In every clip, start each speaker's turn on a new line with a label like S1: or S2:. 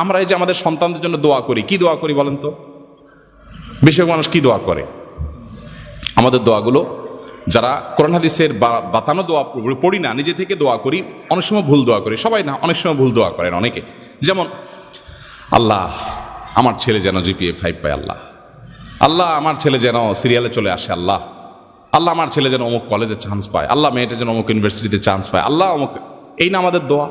S1: আমরা এই যে আমাদের সন্তানদের জন্য দোয়া করি, কি দোয়া করি বলেন তো? বেশিরভাগ মানুষ কি দোয়া করে? আমাদের দোয়াগুলো যারা কোরআন হাদিসের বাতানো দোয়া পড়ি না, নিজে থেকে দোয়া করি, অনেক সময় ভুল দোয়া করি। সবাই না, অনেক সময় ভুল দোয়া করেন অনেকে। যেমন, আল্লাহ আমার ছেলে যেন GPA 5 পায়, আল্লাহ আল্লাহ আমার ছেলে যেন সিরিয়ালে চলে আসে, আল্লাহ আল্লাহ আমার ছেলে যেন অমুক কলেজে চান্স পায়, আল্লাহ মেয়েটা যেন অমুক ইউনিভার্সিটিতে চান্স পায়, আল্লাহ অমুক। এই না আমাদের দোয়া।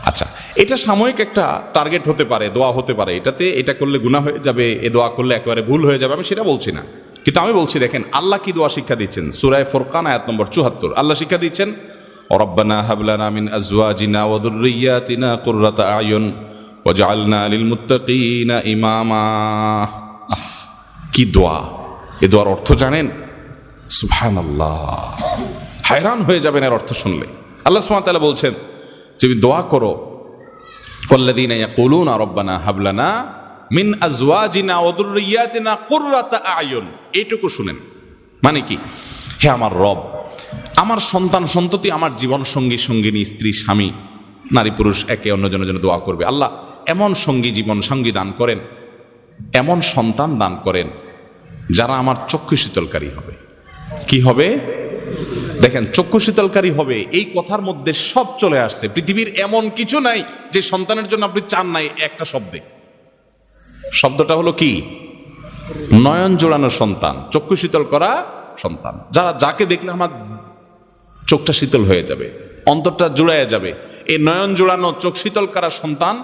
S1: আচ্ছা, এটা সাময়িক একটা টার্গেট হতে পারে, দোয়া হতে পারে, এটাতে এটা করলে গুনাহ হয়ে যাবে, এ দোয়া করলে একেবারে ভুল হয়ে যাবে, আমি সেটা বলছি না। কিন্তু আমি বলছি, দেখেন আল্লাহ কি দোয়া শিক্ষা দিচ্ছেন। সূরা ফুরকান আয়াত নম্বর 74 আল্লাহ শিক্ষা দিচ্ছেন, রব্বানা হাব লানা মিন আজওয়াজিনা ওয়া যুররিয়াতিনা কুররাতা আয়ুন ওয়াজআলনা লিল মুত্তাকিনা ইমামা। কি দোয়া! এই দোয়ার অর্থ জানেন? সুবহানাল্লাহ, হায়রান হয়ে যাবেন এর অর্থ শুনলে। আল্লাহ সুবহানাহু ওয়া তাআলা বলছেন যে দোয়া করো, ওয়াল্লাযীনা ইয়াকুলুনা রব্বানা হাব লানা মিন আজওয়াজিনা ওয়া যুররিয়াতিনা কুররাতা আয়ুন। এইটুকু শুনেন, মানে কি? হে আমার রব, আমার সন্তান সন্ততি, আমার জীবন সঙ্গী সঙ্গিনী, স্ত্রী স্বামী, নারী পুরুষ একে অন্যজনের জন্য দোয়া করবে, আল্লাহ এমন সঙ্গী জীবন সঙ্গী দান করেন, এমন সন্তান দান করেন যারা আমার চক্ষু শীতলকারী হবে। কি হবে? দেখেন, চক্ষু শীতলকারী হবে, এই কথার মধ্যে সব চলে আসছে। পৃথিবীর এমন কিছু নাই যে সন্তানের জন্য আপনি চান নাই একটা শব্দে। শব্দটা হলো কি? নয়ন জোড়ানো সন্তান, চক্ষু শীতল করা সন্তান। যাকে দেখলে আমার চোখটা শীতল হয়ে যাবে, অন্তরটা জুড়াইয়া যাবে। এই নয়ন জোড়ানো, চোখ শীতল করা সন্তান,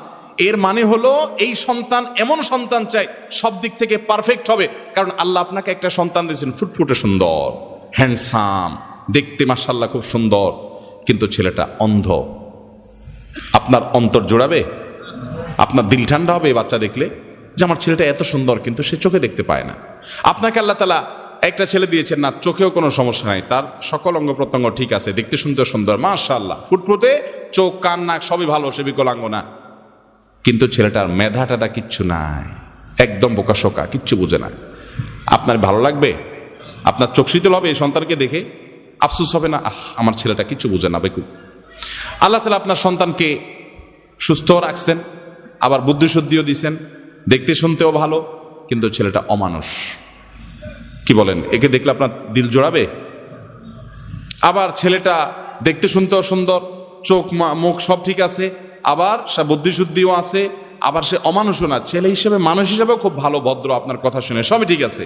S1: এর মানে হলো এই সন্তান এমন সন্তান চাই সব দিক থেকে পারফেক্ট হবে। কারণ আল্লাহ আপনাকে একটা সন্তান দিয়েছেন ফুটফুটে সুন্দর, হ্যান্ডসাম, দেখতে মাশাআল্লাহ খুব সুন্দর, কিন্তু ছেলেটা অন্ধ। আপনার অন্তর জোড়াবে? আপনার দিল ঠান্ডা হবে বাচ্চা দেখলে যে আমার ছেলেটা এত সুন্দর, কিন্তু সে চোখে দেখতে পায় না। আপনাকে আল্লাহ তাআলা একটা ছেলে দিয়েছেন না, চোখেও কোনো সমস্যা নাই, তার সকল অঙ্গ প্রত্যঙ্গ ঠিক আছে, দেখতে শুনতে সুন্দর, মাশাআল্লাহ, ফুটফুটে, চোখ কান নাক সবই ভালো, সে বিকলাঙ্গ না, কিন্তু ছেলেটার মেধা টেধা কিচ্ছু নাই, একদম বোকাশোকা, কিচ্ছু বুঝে না। আপনার ভালো লাগবে? আপনার চোখ শীতল হবে এই সন্তানকে দেখে? আফসোস হবে না, আমার ছেলেটা কিচ্ছু বুঝে না, বেকুব। আল্লাহ তাআলা আপনার সন্তানকে সুস্থ রাখছেন, আবার বুদ্ধিশুদ্ধিও দিয়েছেন, দেখতে শুনতেও ভালো, কিন্তু ছেলেটা অমানুষ। কি বলেন? একে দেখলে আপনার দিল জোড়াবে? আবার ছেলেটা দেখতে শুনতেও সুন্দর, চোখ মুখ সব ঠিক আছে, আবার সে বুদ্ধিশুদ্ধিও আছে, আবার সে অমানুষও না, ছেলে হিসেবে মানুষ হিসেবেও খুব ভালো, ভদ্র, আপনার কথা শুনে সবই ঠিক আছে,